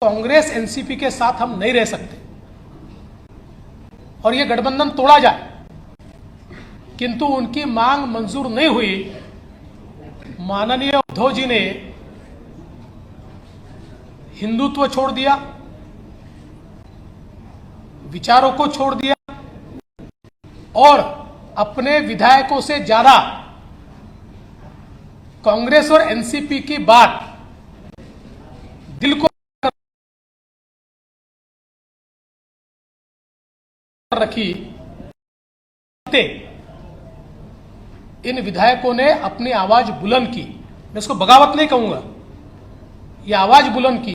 Congress NCP के साथ हम नहीं रह सकते और ये गठबंधन तोड़ा जाए, किंतु उनकी मांग मंजूर नहीं हुई। माननीय उद्धव जी ने हिंदुत्व छोड़ दिया, विचारों को छोड़ दिया और अपने विधायकों से ज्यादा कांग्रेस और एनसीपी की बात दिल को रखी। इन विधायकों ने अपनी आवाज बुलंद की, मैं इसको बगावत नहीं कहूंगा, ये आवाज बुलंद की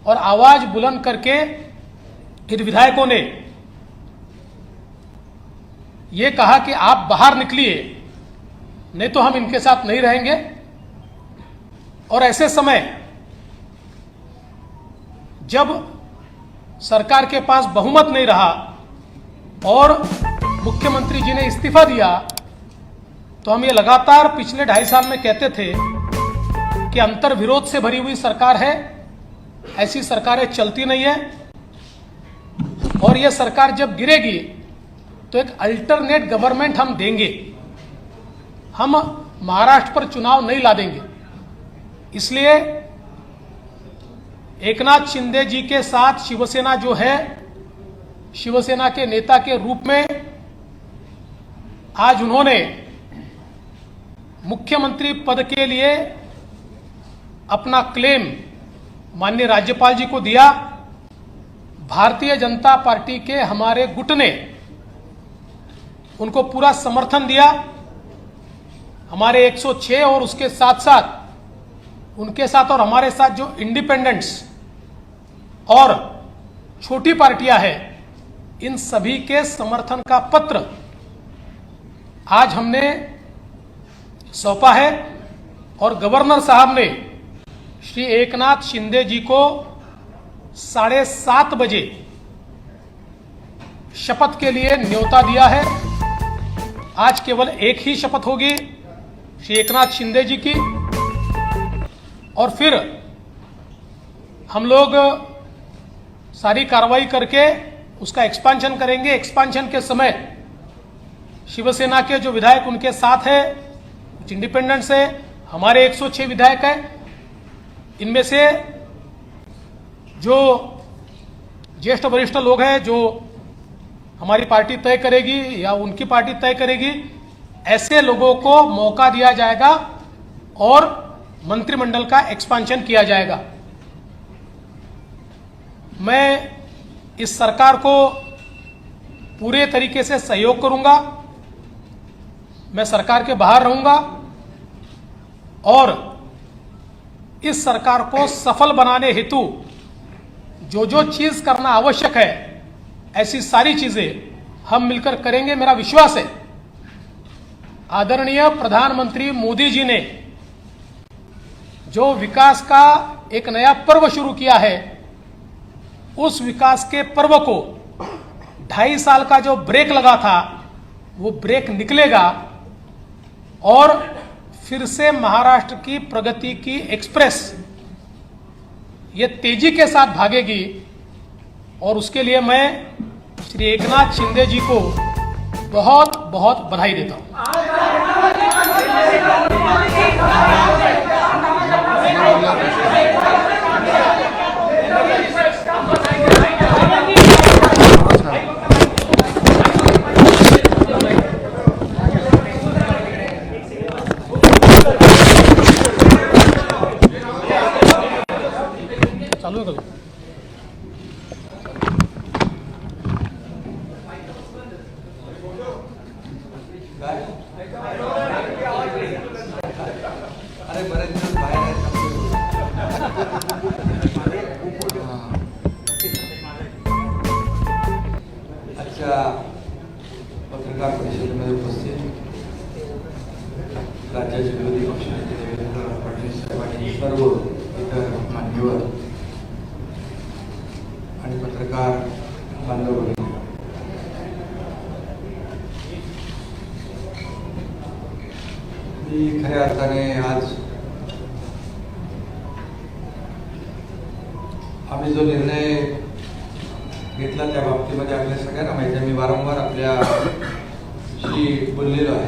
और आवाज बुलंद करके इन विधायकों ने ये कहा कि आप बाहर निकलिए, नहीं तो हम इनके साथ नहीं रहेंगे। और ऐसे समय जब सरकार के पास बहुमत नहीं रहा और मुख्यमंत्री जी ने इस्तीफा दिया, तो हम ये लगातार पिछले 2.5 साल में कहते थे कि अंतर विरोध से भरी हुई सरकार है, ऐसी सरकारें चलती नहीं है और यह सरकार जब गिरेगी तो एक अल्टरनेट गवर्नमेंट हम देंगे, हम महाराष्ट्र पर चुनाव नहीं ला देंगे। इसलिए एकनाथ शिंदे जी के साथ शिवसेना जो है, शिवसेना के नेता के रूप में आज उन्होंने मुख्यमंत्री पद के लिए अपना क्लेम माननीय राज्यपाल जी को दिया। भारतीय जनता पार्टी के हमारे गुट ने उनको पूरा समर्थन दिया। हमारे 106 और उसके साथ साथ उनके साथ और हमारे साथ जो इंडिपेंडेंट्स और छोटी पार्टियां हैं, इन सभी के समर्थन का पत्र आज हमने सौंपा है और गवर्नर साहब ने श्री एकनाथ शिंदे जी को 7:30 बजे शपथ के लिए न्योता दिया है। आज केवल एक ही शपथ होगी श्री एकनाथ शिंदे जी की और फिर हम लोग सारी कार्रवाई करके उसका एक्सपांशन करेंगे। एक्सपांशन के समय शिवसेना के जो विधायक उनके साथ है, कुछ इंडिपेंडेंट्स है, हमारे 106 विधायक हैं, इनमें से जो ज्येष्ठ वरिष्ठ लोग हैं जो हमारी पार्टी तय करेगी या उनकी पार्टी तय करेगी, ऐसे लोगों को मौका दिया जाएगा और मंत्रिमंडल का एक्सपांशन किया जाएगा। मैं इस सरकार को पूरे तरीके से सहयोग करूंगा, मैं सरकार के बाहर रहूंगा और इस सरकार को सफल बनाने हेतु जो जो चीज करना आवश्यक है, ऐसी सारी चीजें हम मिलकर करेंगे। मेरा विश्वास है आदरणीय प्रधानमंत्री मोदी जी ने जो विकास का एक नया पर्व शुरू किया है, उस विकास के पर्व को 2.5 साल का जो ब्रेक लगा था, वो ब्रेक निकलेगा और फिर से महाराष्ट्र की प्रगति की एक्सप्रेस ये तेजी के साथ भागेगी। और उसके लिए मैं श्री एकनाथ शिंदे जी को बहुत बहुत बधाई देता हूं। चालू है कभी अरे बरेच दिवस बाहेर आहेत. आजच्या पत्रकार परिषदेमध्ये उपस्थित राज्याचे विरोधी पक्षनेते देवेंद्र फडणवीस साहेब आणि सर्व इतर मान्यवर आणि पत्रकार बांधव, खऱ्या अर्थाने आज आम्ही जो निर्णय घेतला त्या बाबतीमध्ये आपल्या सगळ्यांना माहिती आहे. मी वारंवार आपल्याशी बोललेलो आहे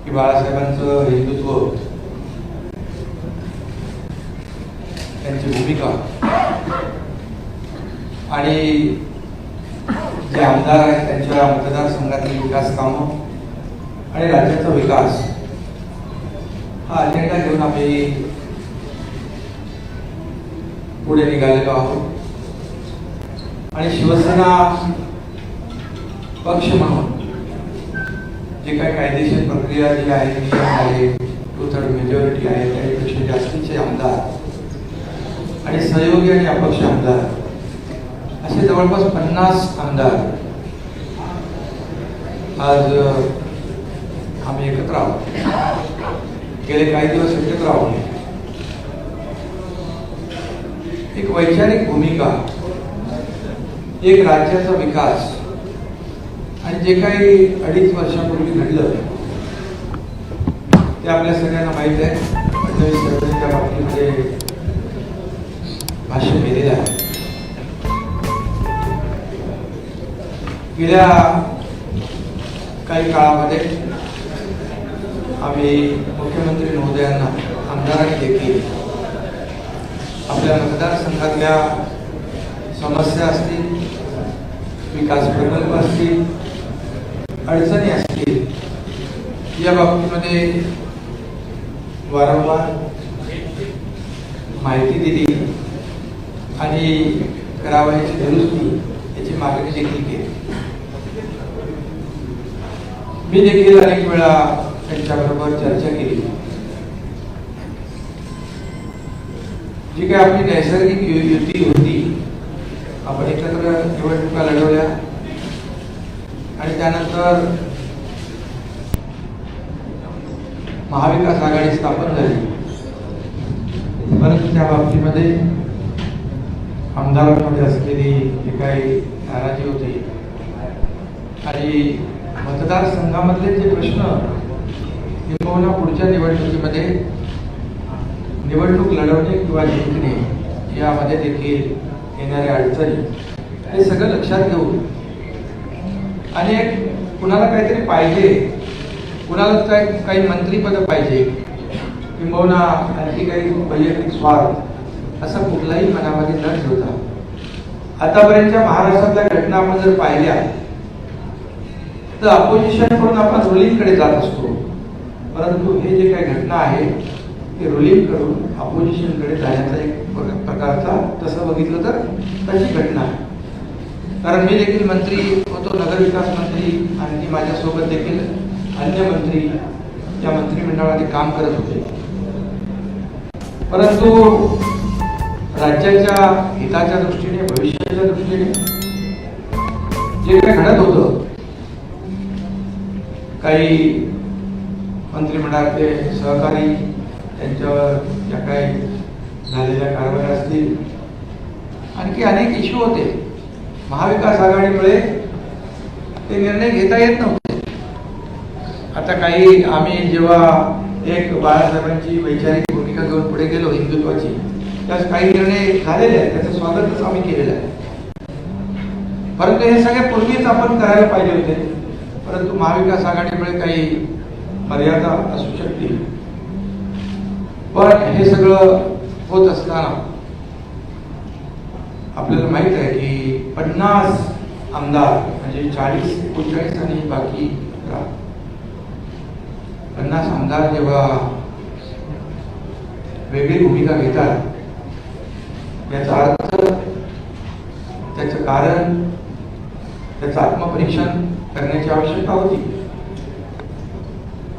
की बाळासाहेबांचं हिंदुत्व, त्यांची भूमिका आणि जे आमदार आहेत त्यांच्या मतदारसंघातील विकास कामं आणि राज्याचा विकास हा अजेंडा घेऊन आम्ही पुढे निघालेलो आहोत. आणि शिवसेना पक्ष म्हणून जी काही कायदेशीर प्रक्रिया जी आहे, नियम आहे, 2/3 मेजॉरिटी आहे, त्यापेक्षा जास्तीचे आमदार आणि सहयोगी आणि अपक्ष आमदार असे जवळपास 50 आमदार आज आम्ही एकत्र आहोत. गेले काही दिवस एकत्र आहोत. एक वैचारिक भूमिका, एक राज्याचा विकास आणि जे काही 2.5 वर्षापूर्वी घडलं ते आपल्या सगळ्यांना माहीत आहे. फडणवीस साहेबांनी त्या बाबतीमध्ये भाष्य केलेलं आहे. गेल्या काही काळामध्ये आम्ही मुख्यमंत्री महोदयांना, आमदारांनी देखील आपल्या मतदारसंघातल्या समस्या असतील, विकास प्रकल्प असतील, अडचणी असतील या बाबतीमध्ये वारंवार माहिती दिली आणि करावयाची दुरुस्ती याची मागणी देखील केली. मी देखील अनेक वेळा त्यांच्याबरोबर चर्चा केली. जी काही आपली नैसर्गिक युती होती, आपण एकत्र निवडणुका लढवल्या आणि त्यानंतर महाविकास आघाडी स्थापन झाली. परंतु त्या बाबतीमध्ये आमदारांमध्ये असलेली जी काही नाराजी होती आणि मतदारसंघामधले जे प्रश्न किंवा पुढच्या निवडणुकीमध्ये निवडणूक लढवणे किंवा जिंकणे यामध्ये देखील येणाऱ्या अडचणी हे सगळं लक्षात घेऊन आणि कुणाला काहीतरी पाहिजे, कुणाला काही मंत्रीपद पाहिजे किंवा आणखी काही वैयक्तिक स्वार्थ असा कुठलाही मनामध्ये न ठेवता आतापर्यंतच्या महाराष्ट्रातल्या घटना आपण जर पाहिल्या तर अपोजिशन करून आपण रुलिंगकडे जात असतो. परंतु हे जे काही घटना आहे ते रुलिंग करून अपोजिशनकडे जाण्याचा एक प्रकारचा, तसं बघितलं तर तशी घटना आहे. कारण मी देखील मंत्री होतो, नगरविकास मंत्री, आणि माझ्यासोबत देखील अन्य मंत्री या मंत्रिमंडळामध्ये काम करत होते. परंतु राज्याच्या हिताच्या दृष्टीने, भविष्याच्या दृष्टीने जे काही घडत होतं, काही मंत्रिमंडळातले सहकारी त्यांच्यावर ज्या काही झालेल्या कारवाया असतील, आणखी अनेक इश्यू होते. महाविकास आघाडीमुळे ते निर्णय घेता येत नव्हते. आता काही आम्ही जेव्हा एक बाळासाहेबांची वैचारिक भूमिका घेऊन पुढे गेलो हिंदुत्वाची, त्यास काही निर्णय झालेले आहेत, त्याचं स्वागतच आम्ही केलेलं आहे. परंतु हे सगळे पूर्वीच आपण करायला पाहिजे होते. परंतु महाविकास आघाडीमुळे काही मर्यादा असू शकतील. पण हे सगळं होत असताना आपल्याला माहित आहे की 50 आमदार म्हणजे 40-39 आणि बाकी 50 आमदार जेव्हा वेगळी भूमिका घेतात याचा अर्थ, त्याचं कारण, त्याचं आत्मपरीक्षण करण्याची आवश्यकता होती.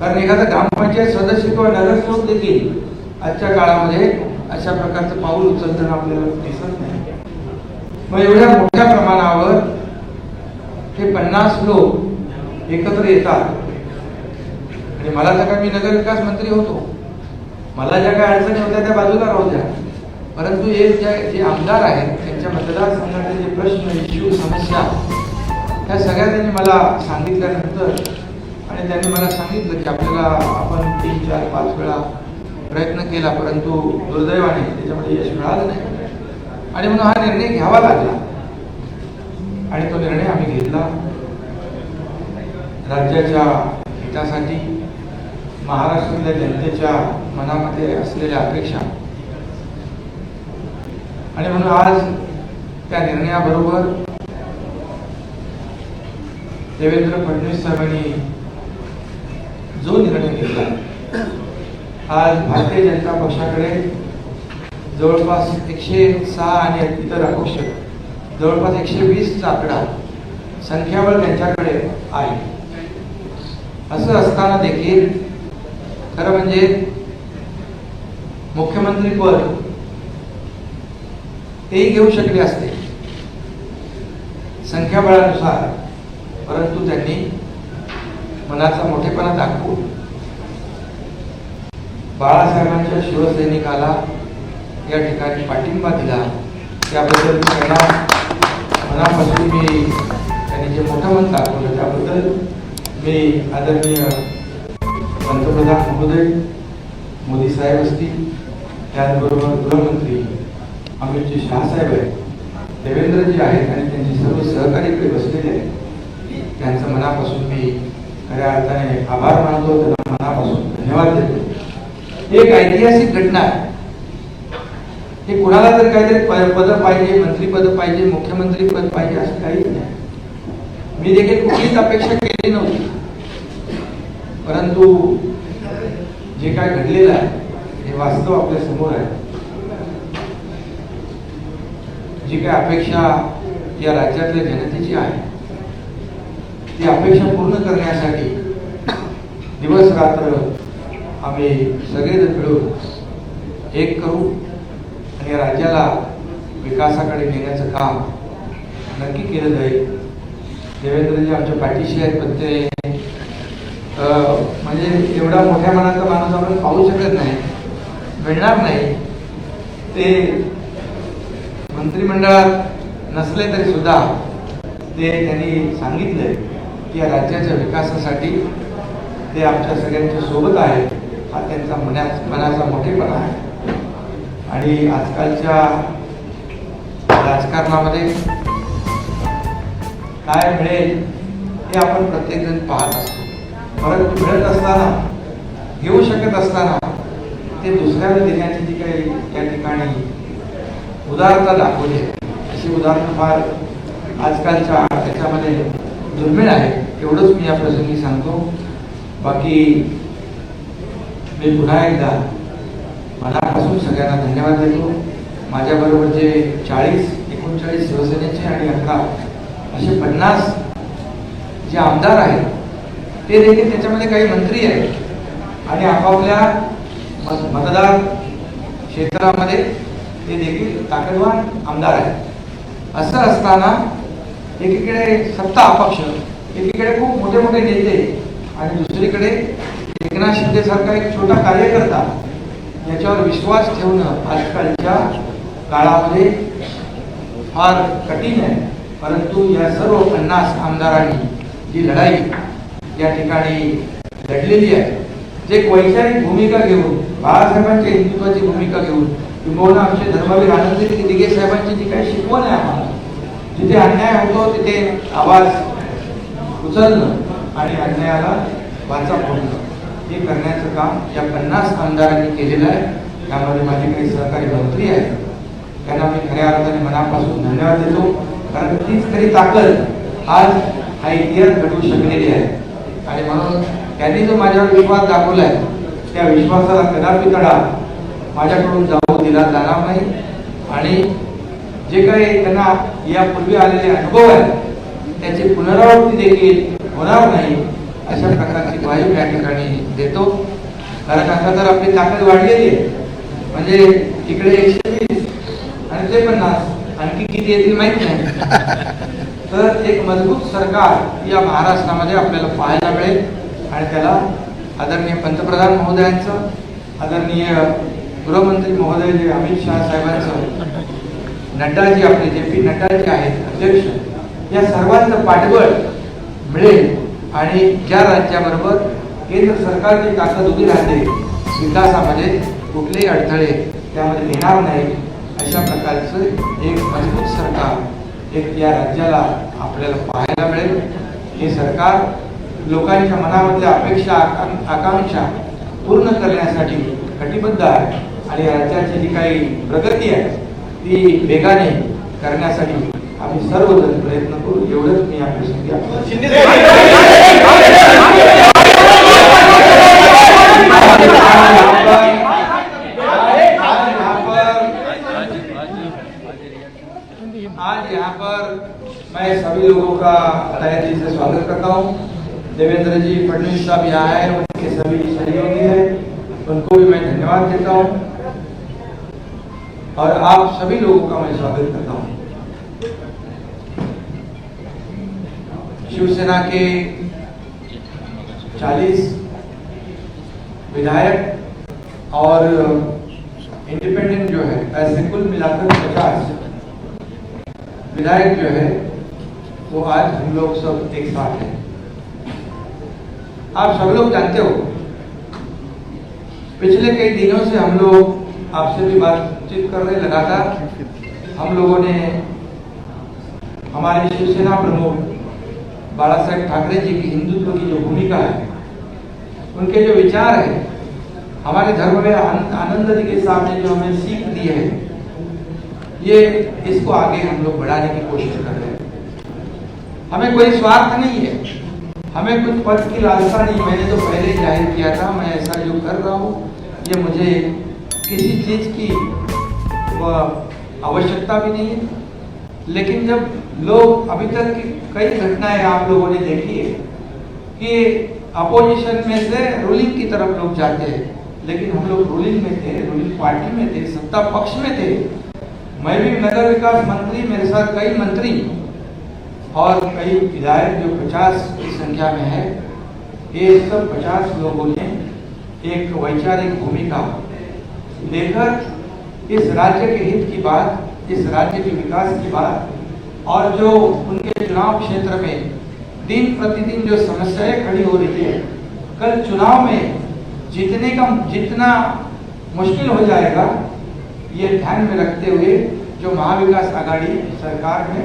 कारण एखादा ग्रामपंचायत सदस्य किंवा नगरसेवक देखील आजच्या काळामध्ये अशा प्रकारचं पाऊल उचलताना आपल्याला दिसत नाही. मग एवढ्या मोठ्या प्रमाणावर हे 50 लोक एकत्र येतात. आणि मला तर काय, मी नगरविकास मंत्री होतो, मला ज्या काही अडचणी होत्या त्या बाजूला राहू द्या. परंतु हे जे आमदार आहेत त्यांच्या मतदारसंघातले जे प्रश्न, इश्यू, समस्या ह्या सगळ्या त्यांनी मला सांगितल्यानंतर, आणि त्यांनी मला सांगितलं की आपल्याला आपण 3, 4, 5 वेळा प्रयत्न केला, परंतु दुर्दैवाने त्याच्यामध्ये यश मिळालं नाही आणि म्हणून हा निर्णय घ्यावा लागला आणि तो निर्णय आम्ही घेतला. राज्याच्या हितासाठी, महाराष्ट्रातल्या जनतेच्या मनामध्ये असलेल्या अपेक्षा आणि म्हणून आज त्या निर्णयाबरोबर देवेंद्र फडणवीस साहेबांनी जो निर्णय घेतला, आज भारतीय जनता पक्षाकडे जवळपास 106 आणि इतर अपक्ष जवळपास 120चा आकडा संख्याबळ त्यांच्याकडे आहे. असं असताना देखील खरं म्हणजे मुख्यमंत्री पद तेही घेऊ शकले असते संख्याबळानुसार, परंतु त्यांनी मनाचा मोठेपणा दाखवून बाळासाहेबांच्या शिवसैनिकाला या ठिकाणी पाठिंबा दिला. त्याबद्दल त्यांना मनापासून मी त्यांनी जे मोठं मन दाखवलं त्याबद्दल मी आदरणीय पंतप्रधान महोदय मोदी साहेब असतील, त्याचबरोबर गृहमंत्री अमित शहा साहेब आहेत, देवेंद्रजी आहेत आणि त्यांचे सर्व सहकारी इकडे बसलेले आहेत, त्यांचं मनापासून मी खऱ्या अर्थाने आभार मानतो, त्यांना मनापासून धन्यवाद देतो. ही एक ऐतिहासिक घटना आहे. हे कुणाला जर काहीतरी पद पाहिजे, मंत्रीपद पाहिजे, मुख्यमंत्री पद पाहिजे असं काहीच नाही. मी देखील कुठलीच अपेक्षा केली नव्हती, परंतु जे काय घडलेलं आहे हे वास्तव आपल्या समोर आहे. जी काय अपेक्षा या राज्यातल्या जनतेची आहे ती अपेक्षा पूर्ण करण्यासाठी दिवस रात्र आम्ही सगळेजण मिळून एक करू आणि राज्याला विकासाकडे नेण्याचं काम नक्की केलं जाईल. देवेंद्रजी आमच्या पाठीशी आहेत, पण ते म्हणजे एवढा मोठ्या मनाचा माणूस आपण पाहू शकत नाही, मिळणार नाही. ते मंत्रिमंडळात नसले तरी सुद्धा ते त्यांनी सांगितलंय की या राज्याच्या विकासासाठी ते आमच्या सगळ्यांच्या सोबत आहेत. हा त्यांचा मनाचा मोठेपणा आहे आणि आजकालच्या राजकारणामध्ये काय मिळेल हे आपण प्रत्येकजण पाहत असतो, परंतु मिळत असताना, घेऊ शकत असताना ते दुसऱ्याला देण्याची जी काही या ठिकाणी उदारता दाखवली अशी उदाहरणं फार आजकालच्या त्याच्यामध्ये दुर्मिळ आहे. एवढंच मी या प्रसंगी सांगतो. बाकी मी पुन्हा एकदा मनापासून सगळ्यांना धन्यवाद देतो. माझ्याबरोबर जे 39 शिवसेनेचे आणि 11 असे 50 जे आमदार आहेत ते देखील त्याच्यामध्ये काही मंत्री आहेत आणि आपापल्या मतदार क्षेत्रामध्ये ते देखील ताकदवान आमदार आहेत. असं असताना एकीकडे सत्ता अपक्ष, एकीकडे खूप मोठे मोठे नेते आणि दुसरीकडे एकनाथ शिंदे सारखा एक छोटा कार्यकर्ता याच्यावर विश्वास ठेवणं आजकालच्या काळामध्ये फार कठीण आहे. परंतु या सर्व 50 आमदारांनी जी लढाई या ठिकाणी लढलेली आहे, जे वैचारिक भूमिका घेऊन, बाळासाहेबांच्या हिंदुत्वाची भूमिका घेऊन, किंबहुना आमचे धर्मवीर आनंद दिघे साहेबांची जी काही शिकवण आहे आम्हाला, जिथे अन्याय होतो तिथे आवाज उचलणं आणि अन्यायाला वाचा फोडणं हे करण्याचं काम या 50 आमदारांनी केलेलं आहे. त्यामध्ये माझे काही सहकारी मंत्री आहेत, त्यांना मी खऱ्या अर्थाने मनापासून धन्यवाद देतो. कारण तीच खरी ताकद आज हा इतिहास घडवू शकलेली आहे आणि म्हणून त्यांनी जो माझ्यावर विश्वास दाखवला आहे त्या विश्वासाला कदापि तडा माझ्याकडून जाऊ दिला जाणार नाही आणि जे काही त्यांना यापूर्वी आलेले अनुभव आहेत त्याची पुनरावृत्ती देखील होणार नाही अशा प्रकारची ग्वाही या ठिकाणी देतो. कारण आता तर आपली ताकद वाढलेली आहे, म्हणजे इकडे 120 आणि ते 50 आणखी किती येतील माहित नाही. तर एक मजबूत सरकार या महाराष्ट्रामध्ये आपल्याला पाहायला मिळेल आणि त्याला आदरणीय पंतप्रधान महोदयांचं, आदरणीय गृहमंत्री महोदय जे अमित शहा साहेबांचं, नड्डाजी आपले JP नड्डा जे आहेत अध्यक्ष, या सर्वांचं पाठबळ मिळेल आणि ज्या राज्याबरोबर केंद्र सरकारची ताकद उभी राहते विकासामध्ये कुठलेही अडथळे त्यामध्ये येणार नाही अशा प्रकारचं एक मजबूत सरकार एक या राज्याला आपल्याला पाहायला मिळेल. हे सरकार लोकांच्या मनामधल्या अपेक्षा आकांक्षा पूर्ण करण्यासाठी कटिबद्ध आहे आणि राज्याची जी काही प्रगती आहे ती वेगाने करण्यासाठी आम्ही सर्वजण प्रयत्न करू एवढंच मी आपल्यासाठी आज यहाँ पर मैं सभी लोगों का तहे दिल से स्वागत करता हूँ. देवेंद्र जी फडणवीस साहब यहाँ आए, उनके सभी सहयोगी हैं, उनको भी मैं धन्यवाद देता हूँ और आप सभी लोगों का मैं स्वागत करता हूँ. शिवसेना के 40 विधायक और इंडिपेंडेंट जो है ऐसे कुल मिलाकर 50 विधायक जो है वो आज हम लोग सब एक साथ हैं. आप सब लोग जानते हो पिछले कई दिनों से हम लोग आपसे भी बातचीत कर रहे लगातार. हम लोगों ने हमारे शिवसेना प्रमुख बाला साहेब ठाकरे जी की हिंदुत्व की जो भूमिका है, उनके जो विचार है, हमारे धर्म में आनंद जी के सामने जो हमें सीख दी है, ये इसको आगे हम लोग बढ़ाने की कोशिश कर रहे हैं. हमें कोई स्वार्थ नहीं है, हमें कुछ पद की लालसा नहीं. मैंने तो पहले ही जाहिर किया था मैं ऐसा जो कर रहा हूँ ये मुझे किसी चीज की आवश्यकता भी नहीं है. लेकिन जब लोग अभी तक की कई घटनाएं आप लोगों ने देखी है कि अपोजिशन में से रूलिंग की तरफ लोग जाते हैं, लेकिन हम लोग रूलिंग में थे, रूलिंग पार्टी में थे, सत्ता पक्ष में थे. मैं भी नगर विकास मंत्री, मेरे साथ कई मंत्री और कई विधायक जो 50 की संख्या में है, ये सब 50 लोगों ने एक वैचारिक भूमिका लेकर इस राज्य के हित की बात, इस राज्य के विकास की बात और जो उनके चुनाव क्षेत्र में दिन प्रतिदिन जो समस्याएं खड़ी हो रही है, कल चुनाव में जीतने का जितना मुश्किल हो जाएगा, ये ध्यान में रखते हुए जो महाविकास आघाड़ी सरकार में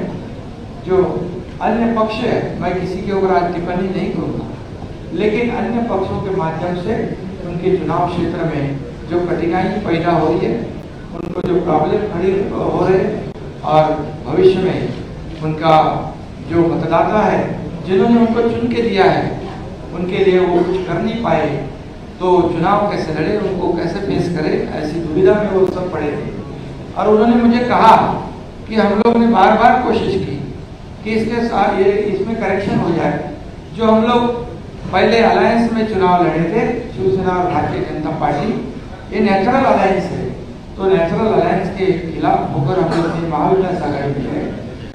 जो अन्य पक्ष है, मैं किसी के ऊपर आज टिप्पणी नहीं करूंगा, लेकिन अन्य पक्षों के माध्यम से उनके चुनाव क्षेत्र में जो कठिनाई पैदा हो रही है, उनको जो प्रॉब्लम खड़ी हो रहे और भविष्य में उनका जो मतदाता है जिन्होंने उनको चुन के दिया है, उनके लिए वो कुछ कर नहीं पाए तो चुनाव कैसे लड़े, उनको कैसे फेस करे, ऐसी दुविधा में वो सब पड़े थे. और उन्होंने मुझे कहा कि हम लोग ने बार बार कोशिश की कि इसके साथ ये इसमें करेक्शन हो जाए. जो हम लोग पहले अलायंस में चुनाव लड़े थे, शिवसेना और भारतीय जनता पार्टी, ये नेचुरल अलायंस है, तो नेचुरल अलायंस के खिलाफ होकर हम लोग ने महाविकास आघाड़ी में है.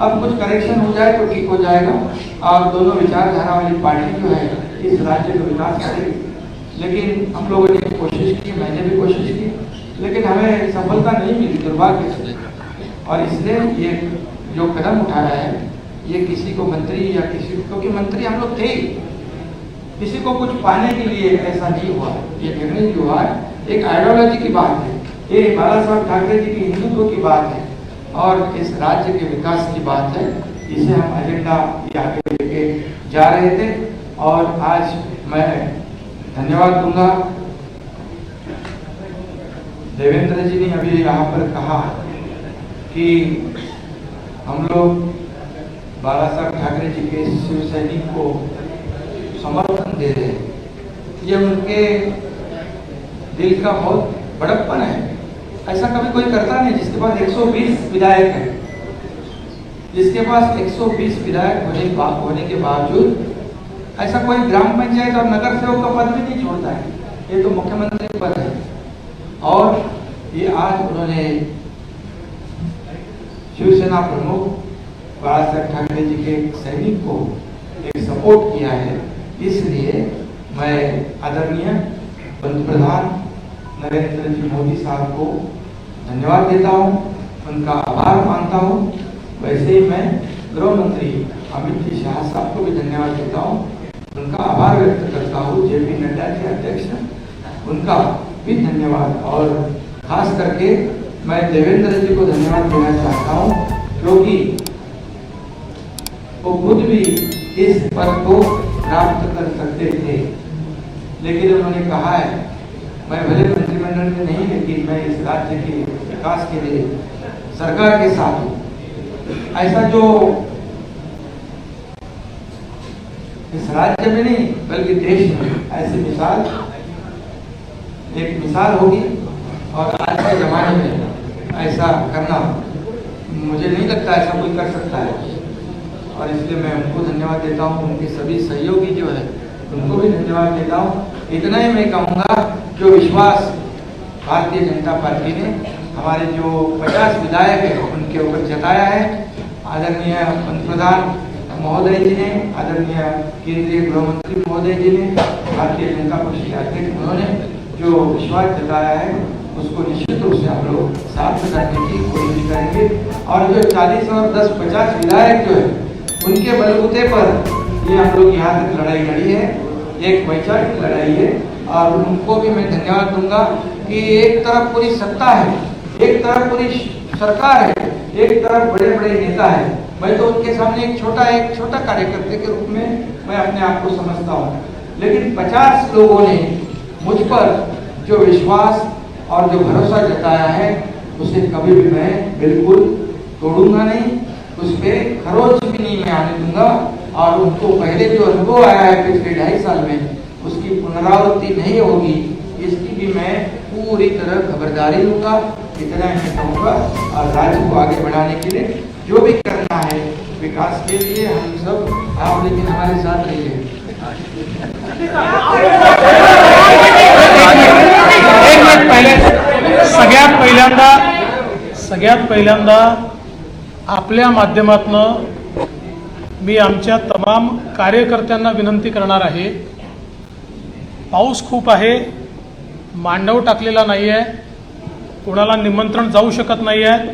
अब कुछ करेक्शन हो जाए तो ठीक हो जाएगा और दोनों विचारधारा वाली पार्टी जो है इस राज्य का विकास करेगी. लेकिन हम लोगों ने कोशिश की, मैंने भी कोशिश की, लेकिन हमें सफलता नहीं मिली, दुर्भाग्य से. और इसलिए ये जो कदम उठाया है, ये किसी को मंत्री या किसी को, क्योंकि मंत्री हम लोग थे, किसी को कुछ पाने के लिए ऐसा नहीं हुआ. ये निर्णय जो हुआ है एक आइडियोलॉजी की बात है, ये बाला साहब ठाकरे जी की हिंदुत्व की बात है और इस राज्य के विकास की बात है. इसे हम एजेंडा आगे लेके जा रहे थे और आज मैं धन्यवाद दूंगा. देवेंद्र जी ने अभी यहाँ पर कहा कि हम लोग बाला साहब ठाकरे जी के शिव सैनिक को समर्थन दे रहे हैं. ये उनके दिल का बहुत बड़प्पन है. ऐसा कभी कोई करता नहीं. जिसके पास 120 विधायक है, जिसके पास 120 विधायक होने के बावजूद ऐसा कोई ग्राम पंचायत और नगर सेवक का पद भी नहीं छोड़ता है. ये तो मुख्यमंत्री पद है. और ये आज उन्होंने शिवसेना प्रमुख बाला साहेब ठाकरे जी के सैनिक को एक सपोर्ट किया है. इसलिए मैं आदरणीय पंतप्रधान नरेंद्र जी मोदी साहब को धन्यवाद देता हूँ, उनका आभार मानता हूँ. वैसे ही मैं गृह मंत्री अमित जी शाह साहब को भी धन्यवाद देता हूँ, उनका आभार व्यक्त करता हूँ. जेपी नड्डा के अध्यक्ष उनका भी धन्यवाद। और खास करके मैं देवेंद्र जी को धन्यवाद देना चाहता हूँ, क्योंकि वो खुद भी इस पद को प्राप्त कर सकते थे, लेकिन उन्होंने कहा है मैं भले मंत्रिमंडल में नहीं, लेकिन मैं इस राज्य के विकास के लिए सरकार के साथ हूँ। ऐसा जो इस राज्य में नहीं बल्कि देश में ऐसी मिसाल एक मिसाल होगी, और आज के जमाने में ऐसा करना मुझे नहीं लगता ऐसा कोई कर सकता है। और इसलिए मैं उनको धन्यवाद देता हूँ, उनके सभी सहयोगी जो है उनको भी धन्यवाद देता हूँ। इतना ही मैं कहूँगा, जो विश्वास भारतीय जनता पार्टी ने हमारे जो 50 विधायक है उनके ऊपर जताया है, आदरणीय पंत प्रधान महोदय जी ने, आदरणीय केंद्रीय गृह मंत्री महोदय जी ने, भारतीय जनता पार्टी के अध्यक्ष उन्होंने जो विश्वास जताया है उसको निश्चित रूप से हम लोग सार्थ करने की कोशिश करेंगे। और जो 40 और 10-50 विधायक जो है उनके बलबूते पर ये हम लोग यहाँ तक लड़ाई लड़ी है, एक वैचारिक लड़ाई है। और उनको भी मैं धन्यवाद दूंगा कि एक तरफ पूरी सत्ता है, एक तरफ पूरी सरकार है, एक तरफ बड़े बड़े नेता है। मैं तो उनके सामने एक छोटा कार्यकर्ता के रूप में मैं अपने आप को समझता हूँ, लेकिन 50 लोगों ने मुझ पर जो विश्वास और जो भरोसा जताया है उसे कभी भी मैं बिल्कुल तोड़ूंगा नहीं, उस पर खरोच भी नहीं मैं आने दूंगा। और उनको पहले जो अनुभव आया है पिछले 2.5 साल में उसकी पुनरावृत्ति नहीं होगी, इसकी भी मैं पूरी तरह खबरदारी लूंगा। इतना मैं कहूँगा। और राज्य को आगे बढ़ाने के लिए जो भी करना है विकास के लिए हम सब, आप लेकिन हमारे साथ रहिए। एक मिनिट पहिले सगळ्यात पहिल्यांदा आपल्या माध्यमातून मी आमच्या तमाम कार्यकर्त्यांना विनंती करणार आहे, पाऊस खूप आहे, मांडव टाकलेला नाही आहे, कोणाला निमंत्रण जाऊ शकत नाही आहे,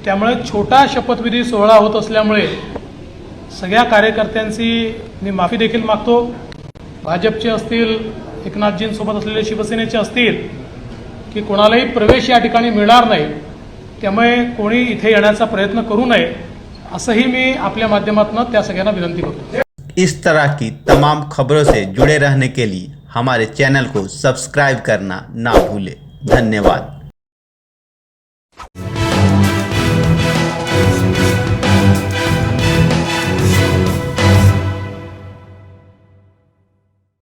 त्यामुळे छोटा शपथविधी सोहळा होत असल्यामुळे सगळ्या कार्यकर्त्यांची मी माफी देखील मागतो। भाजपचे असतील, एकनाथजींसोबत असलेले शिवसेनेचे असतील, की कोणालाही प्रवेश या ठिकाणी मिळणार नाही, त्यामुळे कोणी इथे येण्याचा प्रयत्न करू नये असंही मी आपल्या माध्यमातून त्या सगळ्यांना विनंती करतो। इस तरह की तमाम खबरों से जुड़े रहने के लिए हमारे चैनल को सब्सक्राइब करना ना भूलें। धन्यवाद।